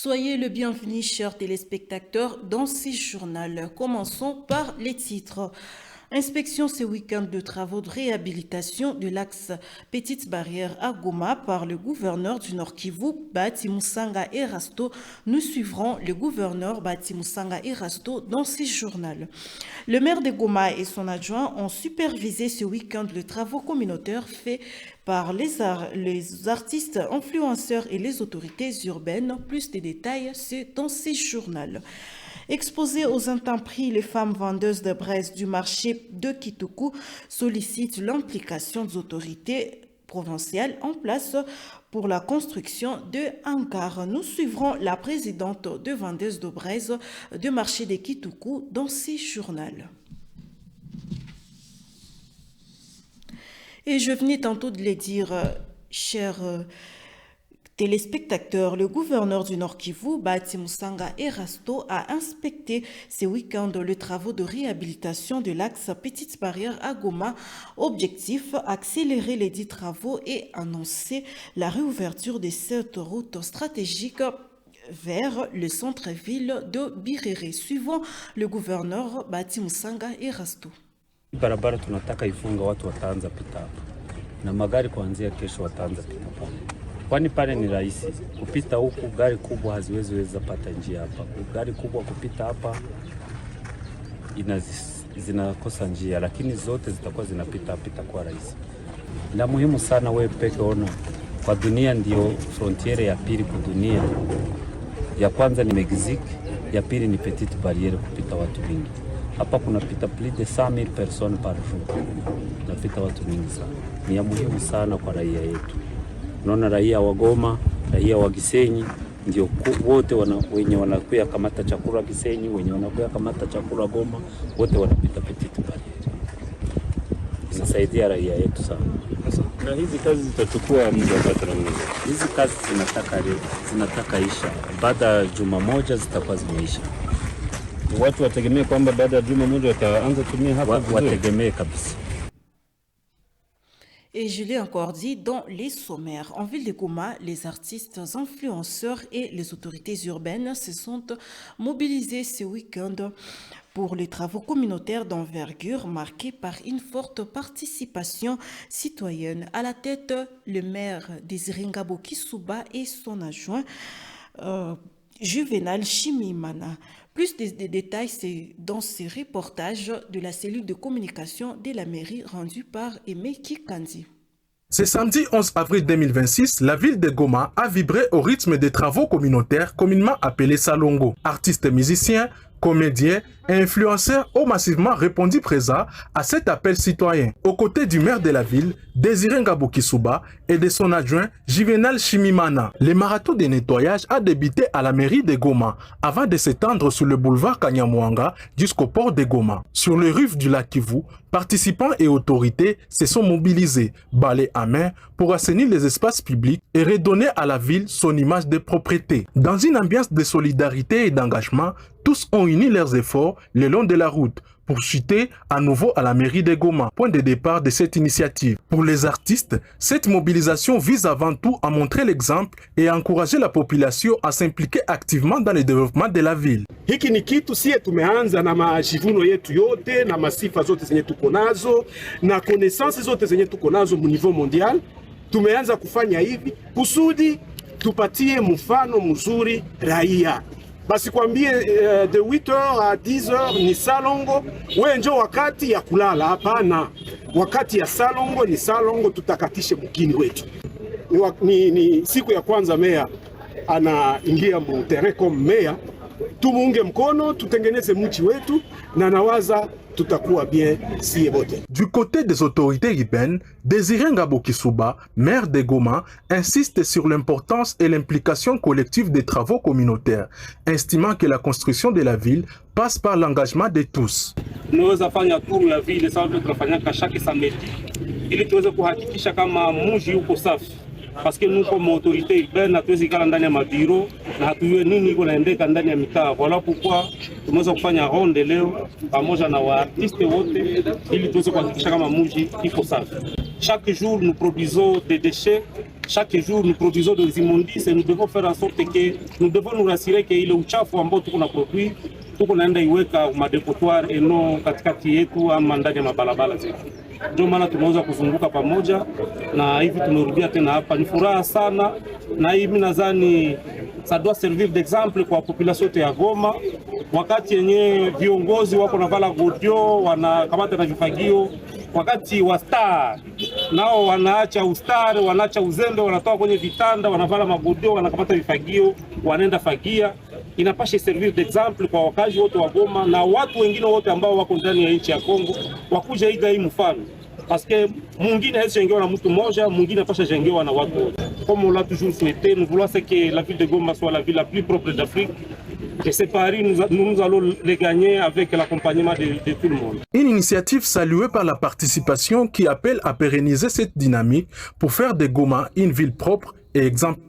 Soyez le bienvenu, chers téléspectateurs, dans ce journal. Commençons par les titres. Inspection ce week-end de travaux de réhabilitation de l'axe Petite Barrière à Goma par le gouverneur du Nord Kivu, Bahati Musanga Erasto. Nous suivrons le gouverneur Bahati Musanga Erasto dans ce journal. Le maire de Goma et son adjoint ont supervisé ce week-end le travaux communautaires faits par les artistes, influenceurs et les autorités urbaines. Plus de détails, c'est dans ce journal. Exposées aux intempéries, les femmes vendeuses de braise du marché de Kituku sollicitent l'implication des autorités provinciales en place pour la construction de hangars. Nous suivrons la présidente de vendeuse de braise du marché de Kituku dans ce journal. Et je venais tantôt de le dire, chers téléspectateurs, le gouverneur du Nord Kivu, Bahati Musanga Erasto, a inspecté ce week-end les travaux de réhabilitation de l'axe Petite Barrière à Goma. Objectif, accélérer les dits travaux et annoncer la réouverture de cette route stratégique vers le centre-ville de Birere. Suivant le gouverneur Bahati Musanga Erasto. Barabara tunataka ifunga, watu wataanza pita hapa na magari kuanzia kesho wataanza pita hapa. Kwani pale ni rahisi kupita huku, gari kubwa haziwezi pata njia hapa. Gari kubwa kupita hapa zinakosa njia, lakini zote zitakuwa zinapita kwa rahisi. La muhimu sana wewe peke ona, kwa dunia ndio frontiere ya pili kwa dunia. Ya kwanza ni Mexique, ya pili ni Petite Barriere kupita watu wengi. Hapa kunapita plus de 100,000 personnes par jour. Napita watu wengi sana. Ni ya muhimu sana kwa raia yetu. Unaona, raia wa Goma, raia wa Gisenyi ndio wote wenye wanakuya kamata chakula Gisenyi, wenye wanakuya kamata chakula Goma, wote wanapita Petite Barriere. Inasaidia raia yetu sana. Na hizi kazi zitachukua muda gani? Hizi kazi zinataka isha. Baada ya juma moja zitakuwa zimeisha. Watu wategemee kwamba baada ya juma moja wataanza kutumia hapa. Wategemee kabisa. Et je l'ai encore dit dans les sommaires. En ville de Goma, les artistes, influenceurs et les autorités urbaines se sont mobilisés ce week-end pour les travaux communautaires d'envergure marqués par une forte participation citoyenne. À la tête, le maire Désiré Ngabo Kisuba et son adjoint Juvenal Chimimana. Plus de détails, c'est dans ce reportage de la cellule de communication de la mairie rendu par Aimé Kikandi. Ce samedi 11 avril 2026, la ville de Goma a vibré au rythme des travaux communautaires communément appelés Salongo. Artistes musiciens, comédiens et influenceurs ont massivement répondu présent à cet appel citoyen. Aux côtés du maire de la ville, Désiré Ngabo Kisuba, et de son adjoint Juvenal Chimimana. Le marathon de nettoyage a débuté à la mairie de Goma avant de s'étendre sur le boulevard Kanyamwanga jusqu'au port de Goma. Sur les rives du lac Kivu, participants et autorités se sont mobilisés, balais à main, pour assainir les espaces publics et redonner à la ville son image de propriété. Dans une ambiance de solidarité et d'engagement, tous ont uni leurs efforts le long de la route pour chuter à nouveau à la mairie de Goma, point de départ de cette initiative. Pour les artistes, cette mobilisation vise avant tout à montrer l'exemple et à encourager la population à s'impliquer activement dans le développement de la ville. Hiki ni kitu siye tumeanza na majivuno yetu yote na masifa zote zenye tuko nazo na connaissance zote zenye tuko nazo mu niveau mondial. Tumeanza kufanya hivi kusudi tupatie mfano mzuri raia. Basi kwambie de 8h à 10h ni Salongo, we njo wakati ya kulala. Hapana, wakati ya Salongo ni Salongo, tutakatishe mkini wetu. Ni siku ya kwanza meya anaingia mtereko meya, tumuunge mkono, tutengeneze mji wetu na nawaza tutakuwa bien si bote. Du côté des autorités urbaines, Désiré Ngabo Kisuba, maire de Goma, insiste sur l'importance et l'implication collective des travaux communautaires, estimant que la construction de la ville passe par l'engagement de tous. Tunaweza fanya tour ya ville sawa tunafanyaka chaque samedi ili tuweze kuhakikisha kama mji uko safi. Parce que nous comme autorité urbaine hatuwezi kala ndani ya mabiro na hatujue nini iko naendeka ndani ya mitaa. Voilà pourquoi tumeweza kufanya ronde leo pamoja na waartiste wote ili tuweze kuhakikisha kama mji iko safi. Chaque jour nous produisons des déchets chaque jour nous produisons des immondices et nous devons faire en sorte que nous devons nous rassurer que ile uchafu ambao tuko na produit tuko naenda iweka madepotoir eno katikati yetu ama ndani ya mabalabala zetu. Ndio maana tunaweza kuzunguka pamoja na hivi tumerudia tena hapa. Ni furaha sana, na hivi mimi nadhani ça doit servir d'exemple kwa population yote ya Goma. Wakati yenye viongozi wako na vala godio wanakamata na vifagio, wakati wa star nao wanaacha ustare, wanaacha uzembe, wanatoka kwenye vitanda, wanavala magodio, wanakamata vifagio, wanaenda fagia. Inapasha servir d'exemple kwa wakazi wote wa Goma na watu wengine wote ambao wako ndani ya nchi ya Kongo, wakuja iga hii mfano. Parce que mwingine hawezi jengewa na mtu mmoja, mwingine apasha jengewa na watu wote. Comme on l'a toujours souhaité, nous voulons que la ville de Goma soit la ville la plus propre d'Afrique. Et ces paris, nous allons les gagner avec l'accompagnement de tout le monde. Une initiative saluée par la participation qui appelle à pérenniser cette dynamique pour faire de Goma une ville propre et exemplaire.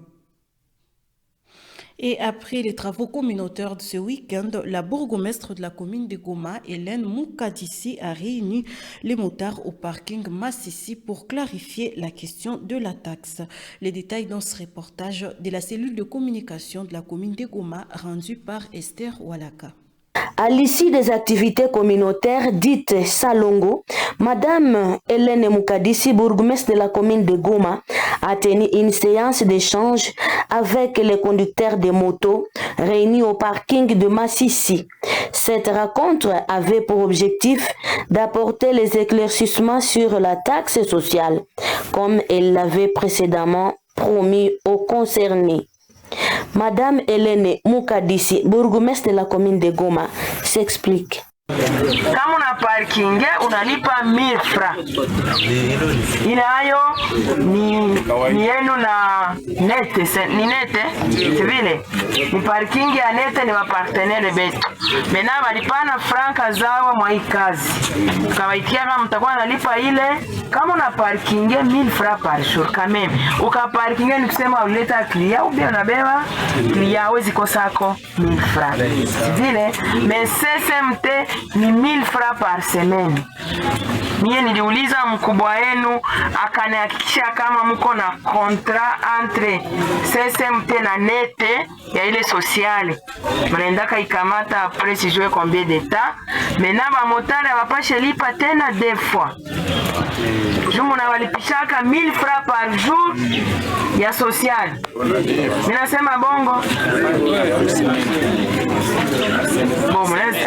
Et après les travaux communautaires de ce week-end, la bourgmestre de la commune de Goma, Hélène Moukadissi, a réuni les motards au parking Massissi pour clarifier la question de la taxe. Les détails dans ce reportage de la cellule de communication de la commune de Goma, rendu par Esther Walaka. À l'issue des activités communautaires dites Salongo, Madame Hélène Moukadissi, bourgmestre de la commune de Goma, a tenu une séance d'échange avec les conducteurs de motos réunis au parking de Massissi. Cette rencontre avait pour objectif d'apporter les éclaircissements sur la taxe sociale, comme elle l'avait précédemment promis aux concernés. Madame Hélène Moukadissi, bourgmestre de la commune de Goma, s'explique. Kama una parking unalipa 1000 francs. Inayo ni yenu na nete, ni nete, vile. Ni parking ya nete ni wapartenere betu. Mena walipana franka zao mwa hii kazi. Kawaitia kama mtakuwa nalipa ile, kama una parking 1000 francs par jour kameme. Uka parking ni kusema uleta kliya ou bien unabeba kliya hawezi kosako 1000 francs. Vile, mais CSMT ni 1000 francs par semaine. Mie niliuliza mkubwa wenu akanihakikisha kama mko na contrat entre CSMT na nete ya ile sociale. Mnaendaka ikamata après si jouer combien d'état. Maintenant ba motare wapashe lipa tena 2 fois. Jumu na walipishaka 1000 francs par jour ya sociale. Minasema bongo. Bon,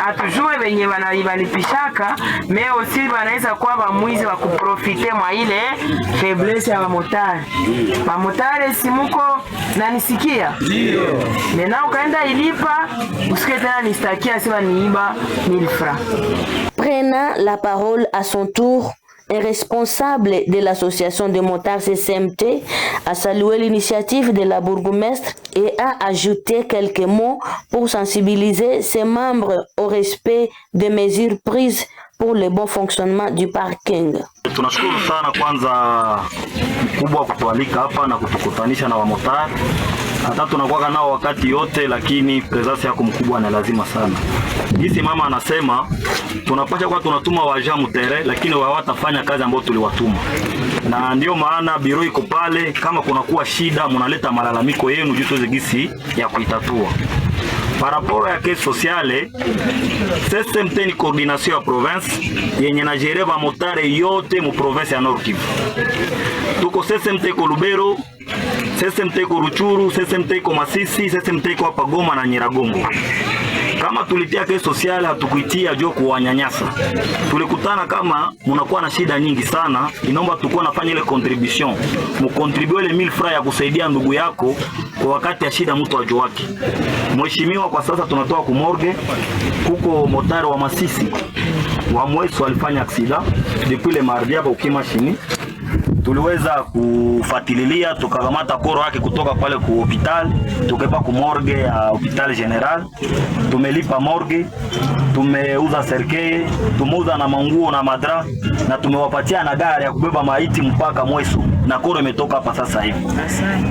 atujue wenye wanalipishaka, mais aussi wanaweza kuwa bamwizi wa kuprofite mwa ile faiblesse ya bamotari. Bamotari simuko na nisikia? Ndio. Mena ukaenda ilipa, usike tena nistakia sema niiba 1000 francs. Prenant la parole à son tour, un responsable de l'association de motards CSMT a salué l'initiative de la bourgmestre et a ajouté quelques mots pour sensibiliser ses membres au respect des mesures prises pour le bon fonctionnement du parking. Tunashukuru sana kwanza mkubwa kutualika hapa na kutukutanisha na wamotari. Hata tunakuwa nao wakati yote, lakini presence yako mkubwa ni lazima sana. Hisi mama anasema tunapasha kwa tunatuma waja mutere, lakini hawatafanya kazi ambayo tuliwatuma. Na ndio maana biro iko pale, kama kuna kuwa shida mnaleta malalamiko yenu juu tuweze gisi ya kuitatua. Par rapport à la caisse sociale, CSMT ni coordination ya province yenye na gere ba motare yote mu province ya Nord Kivu. Tuko CSMT ko Lubero, CSMT ko Ruchuru, CSMT ko Masisi, CSMT ko hapa Goma na Nyiragongo. Kama tulitia caisse sociale hatukuitia juu kuwanyanyasa. Tulikutana kama mnakuwa na shida nyingi sana, inaomba tukua nafanya ile contribution. Mkontribue ile 1000 francs ya kusaidia ndugu yako kwa wakati ya shida mtu ajo wake. Mheshimiwa, kwa sasa tunatoa ku morgue kuko motari wa Masisi wa Mweso alifanya aksida depuis le mardi hapa ukimashini. Tuliweza kufuatilia tukakamata koro yake kutoka pale ku hospital tukepa ku morgue ya hospital general. Tumelipa morgue, tumeuza serkei, tumeuza na manguo na madra na tumewapatia na gari ya kubeba maiti mpaka Mweso na koro imetoka hapa sasa hivi.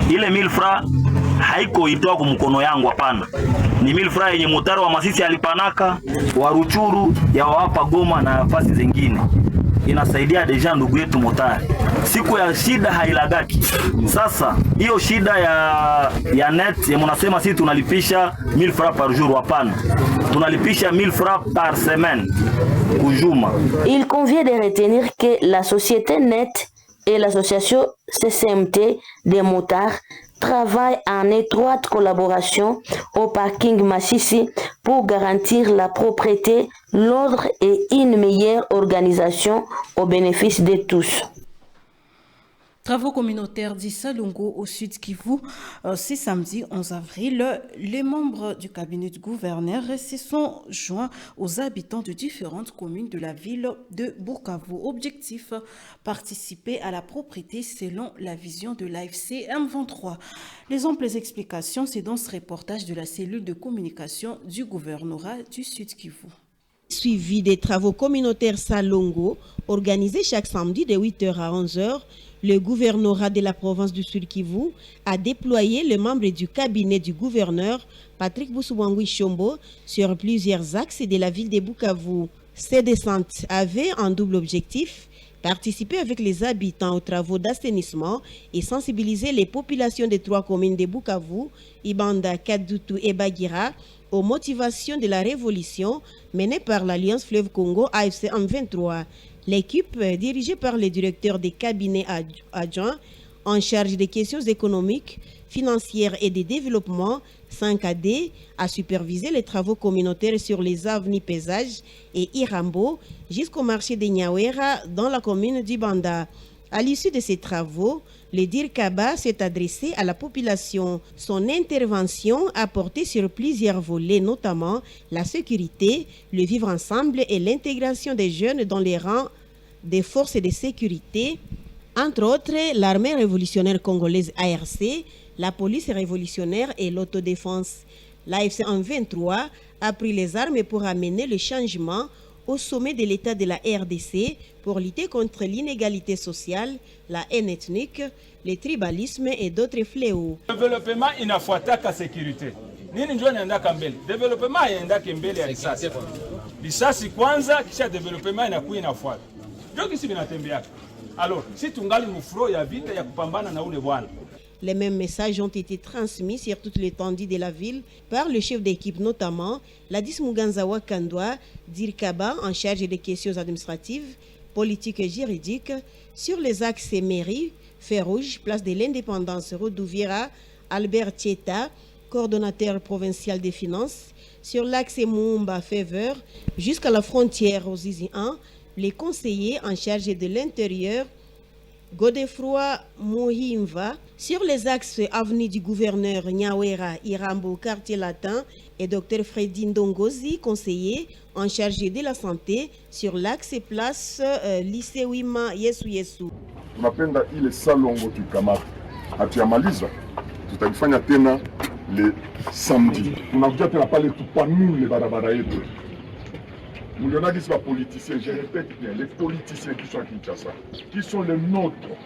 Ile 1000 francs haiko itoa kwa mkono yangu, hapana. Ni 1000 francs yenye motari wa Masisi alipanaka, wa Ruchuru, ya hapa Goma na nafasi zingine. inasaidia deja ndugu yetu motari. Siku ya shida hailagaki. Sasa hiyo shida ya net mnasema sisi tunalipisha 1000 francs par jour, hapana. Tunalipisha 1000 francs par semaine kujuma. Il convient de retenir que la société NET et l'association CCMT des motards travaillent en étroite collaboration au parking Massissi pour garantir la propreté, l'ordre et une meilleure organisation au bénéfice de tous. Travaux communautaires d'Issalongo au sud Kivu, c'est samedi 11 avril. Les membres du cabinet du gouverneur se sont joints aux habitants de différentes communes de la ville de Bukavu. Objectif, participer à la propreté selon la vision de l'AFC M23. Les amples explications, c'est dans ce reportage de la cellule de communication du gouvernorat du sud Kivu. Suivi des travaux communautaires Salongo, organisés chaque samedi de 8h à 11h, le gouvernorat de la province du Sud Kivu a déployé les membres du cabinet du gouverneur Patrick Boussoubangui Chombo sur plusieurs axes de la ville de Bukavu. Ces descentes avaient un double objectif: participer avec les habitants aux travaux d'assainissement et sensibiliser les populations des 3 communes de Bukavu, Ibanda, Kadutu et Bagira aux motivations de la révolution menée par l'Alliance Fleuve Congo AFC M23. L'équipe, dirigée par le directeur des cabinets adjoints en charge des questions économiques, financières et de développement, 5AD, a supervisé les travaux communautaires sur les avenues Pesage et Irambo jusqu'au marché de Nyawera dans la commune d'Ibanda. À l'issue de ces travaux, le DIRCABA s'est adressé à la population. Son intervention a porté sur plusieurs volets, notamment la sécurité, le vivre ensemble et l'intégration des jeunes dans les rangs des forces de sécurité, entre autres l'armée révolutionnaire congolaise ARC, la police révolutionnaire et l'autodéfense. L'AFC M23 a pris les armes pour amener le changement au sommet de l'État de la RDC pour lutter contre l'inégalité sociale, la haine ethnique, le tribalisme et d'autres fléaux. Développement inafuataka sécurité. Nini njoo inaendaka mbele? Développement inaendaka mbele ya risasi. Risasi kwanza kisha développement inakuwa inafuata. Ndio kisi vinatembeaka. Alors, si tungali mufuro ya vita ya kupambana na ule bwana. Les mêmes messages ont été transmis sur toute l'étendue de la ville par le chef d'équipe, notamment Ladis Muganzawa Kandwa, Dirkaba, en charge des questions administratives, politiques et juridiques, sur les axes mairie, Fer Rouge, place de l'Indépendance, Rodouviera, Albert Tieta, coordonnateur provincial des finances, sur l'axe Moumba Fever, jusqu'à la frontière aux Izi 1, les conseillers en charge de l'intérieur, Godefroy Mohimva, sur les axes avenue du gouverneur Nyawera, Irambo, quartier latin, et Dr Freddy Ndongozi, conseiller en charge de la santé, sur l'axe place lycée Wima Yesu Yesu. Tunapenda ile Salongo tukamata, hatuyamaliza, tutakifanya tena le samedi. Tunakuja tena pale tupanule barabara yetu. Mliona kisi politiciens, je répète bien, les politiciens qui sont à Kinshasa, qui sont les nôtres,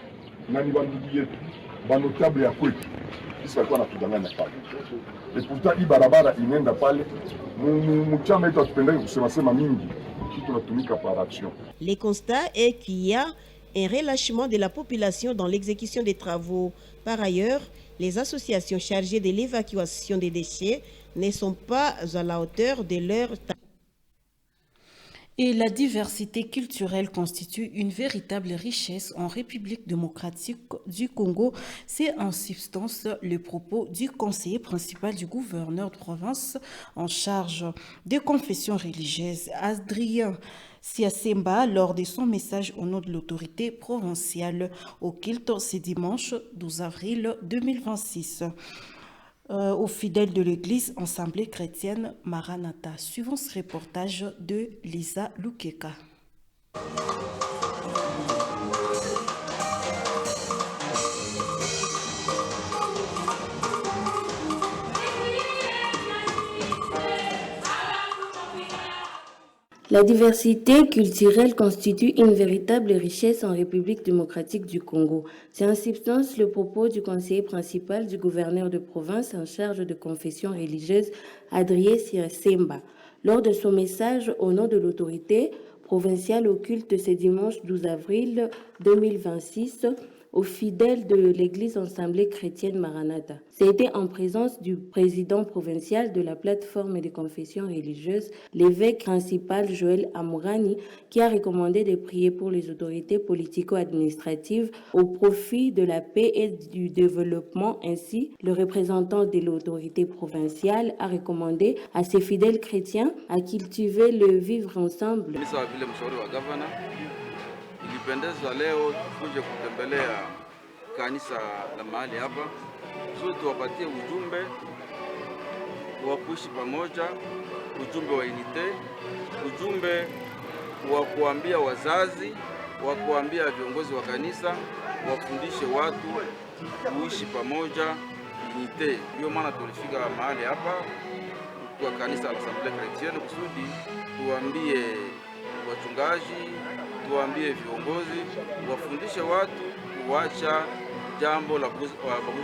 nani bandugu yetu, banotable ya kwetu, kisi walikuwa natudanganya pale. Et pourtant hii barabara inaenda pale, mchama yetu atupendeke kusema mingi, kitu tunatumika par action. Le constat est qu'il y a un relâchement de la population dans l'exécution des travaux. Par ailleurs, les associations chargées de l'évacuation des déchets ne sont pas à la hauteur de leur taille. Et la diversité culturelle constitue une véritable richesse en République démocratique du Congo. C'est en substance le propos du conseiller principal du gouverneur de province en charge des confessions religieuses, Adrien Siasemba, lors de son message au nom de l'autorité provinciale au culte ce dimanche 12 avril 2026. Aux fidèles de l'église Assemblée chrétienne Maranatha. Suivons ce reportage de Lisa Lukeka. La diversité culturelle constitue une véritable richesse en République démocratique du Congo. C'est en substance le propos du conseiller principal du gouverneur de province en charge de confession religieuse, Adrien Siasemba. Lors de son message au nom de l'autorité provincial au culte ce dimanche 12 avril 2026 aux fidèles de l'Église Assemblée chrétienne Maranatha. C'était en présence du président provincial de la plateforme des confessions religieuses, l'évêque principal Joël Amourani, qui a recommandé de prier pour les autorités politico-administratives au profit de la paix et du développement. Ainsi, le représentant de l'autorité provinciale a recommandé à ses fidèles chrétiens à cultiver le vivre ensemble. Ilipendeza leo tuje kutembelea kanisa la mahali hapa, sote tuwapatie ujumbe wa kuishi pamoja, ujumbe wa unite, ujumbe wa kuambia wazazi, wa kuambia viongozi wa kanisa, wafundishe watu kuishi pamoja, unite. Ndio maana tulifika mahali hapa kwa kanisa la Assemblée Chrétienne kusudi tuambie wachungaji, tuambie viongozi wafundishe watu kuacha jambo la ubaguzi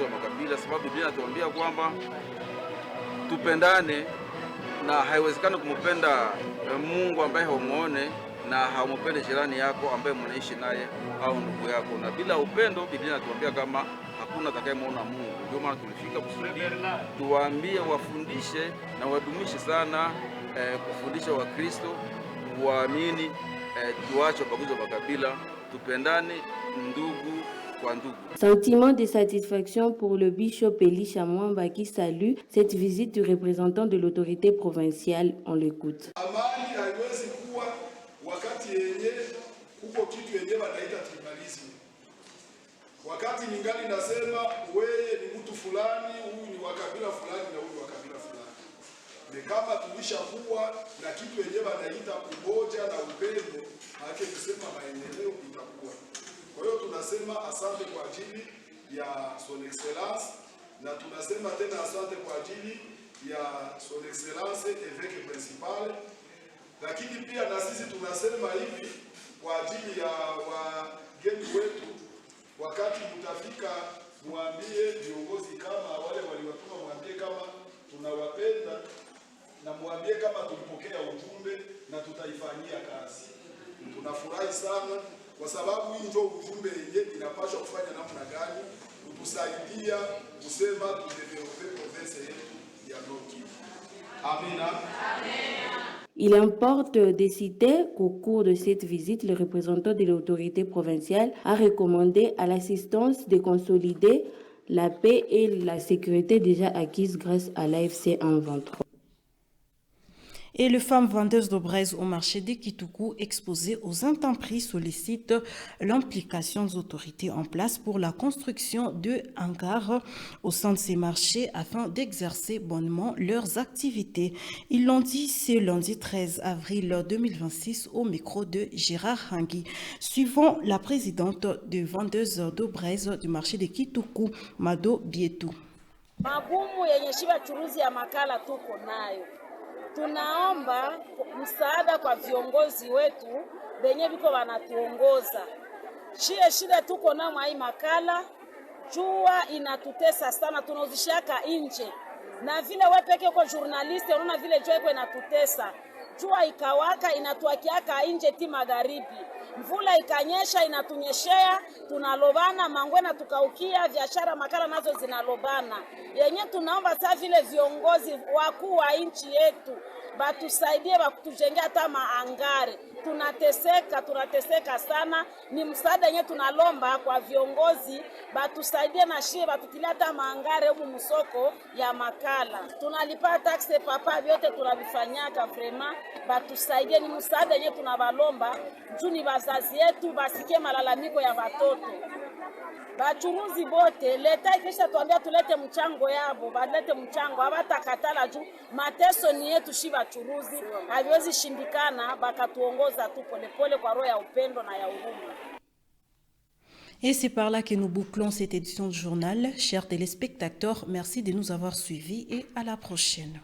wa makabila, sababu Biblia inatuambia kwamba tupendane, na haiwezekani kumpenda Mungu ambaye haumuone na haumupende jirani yako ambaye mnaishi naye au ndugu yako. Na bila upendo, Biblia inatuambia kama hakuna atakayemuona Mungu. Ndio maana tulifika kusudi tuwaambie, wafundishe na wadumishe sana kufundisha Wakristo waamini, tuache ubaguzi wa makabila, tupendane ndugu kwa ndugu. Sentiment de satisfaction pour le bishop Elisha Mwamba qui salue cette visite du représentant de l'autorité provinciale. On l'écoute. Amani haiwezi kuwa wakati yenye kuko kitu yenye wanaita tribalism. Wakati ningali nasema wewe ni mtu fulani, huyu ni wa kabila fulani na huyu wa kabila fulani. Ni kama tulishakuwa na kitu yenye wanaita umoja na upendo, haki kusema maendeleo itakuwa. Kwa hiyo tunasema asante kwa ajili ya Son Excellence, na tunasema tena asante kwa ajili ya Son Excellence Evêque Principal, lakini pia na sisi tunasema hivi kwa ajili ya wageni wetu, wakati mtafika muambie viongozi kama wale waliwatuma, muambie kama tunawapenda na muambie kama tulipokea ujumbe na tutaifanyia kazi. Tunafurahi sana kwa sababu hii ndio ujumbe yenyewe inapaswa kufanya namna gani kutusaidia kusema tudevelope province yetu ya Nord Kivu. Amina. Il importe de citer qu'au cours de cette visite, le représentant de l'autorité provinciale a recommandé à l'assistance de consolider la paix et la sécurité déjà acquises grâce à l'AFC 123. Et les femmes vendeuses de braise au marché de Kitoukou exposées aux intempéries sollicitent l'implication des autorités en place pour la construction de hangars au sein de ces marchés afin d'exercer bonnement leurs activités. Ils l'ont dit ce lundi 13 avril 2026 au micro de Gérard Hangui. Suivant la présidente de vendeuses de braise du marché de Kitoukou, Mado Bietou. Magumu yenye shiba churuzi ya makala tuko nayo. Tunaomba msaada kwa viongozi wetu benye biko wanatuongoza. Shida tuko na mwa hii makala, jua inatutesa sana, tunauzishaka nje. Na vile wewe peke uko journalist unaona vile jua iko inatutesa. Jua ikawaka inatuakiaka nje ti magharibi. Mvula ikanyesha inatunyeshea, tunalobana mangwena tukaukia, biashara makala nazo zinalobana. Yenye tunaomba sasa vile viongozi wakuu wa nchi yetu batusaidie, bakutujengea hata maangare. Tunateseka sana. Ni msaada yenye tunalomba kwa viongozi batusaidie na shie batutilia hata maangare huko msoko ya makala. Tunalipa taxe papa, vyote tunavifanyaka vrema, batusaidie. Ni msaada yenye tunabalomba juu ni bazazi yetu basikie malalamiko ya watoto. Bachuruzi bote leta ikisha tuambia tulete mchango yabo, balete mchango, abatakatala juu mateso ni yetu shi bachuruzi, haviwezi shindikana, bakatuongoza tu polepole kwa roho ya upendo na ya huruma. Et c'est par là que nous bouclons cette édition du journal. Chers téléspectateurs, merci de nous avoir suivis et à la prochaine.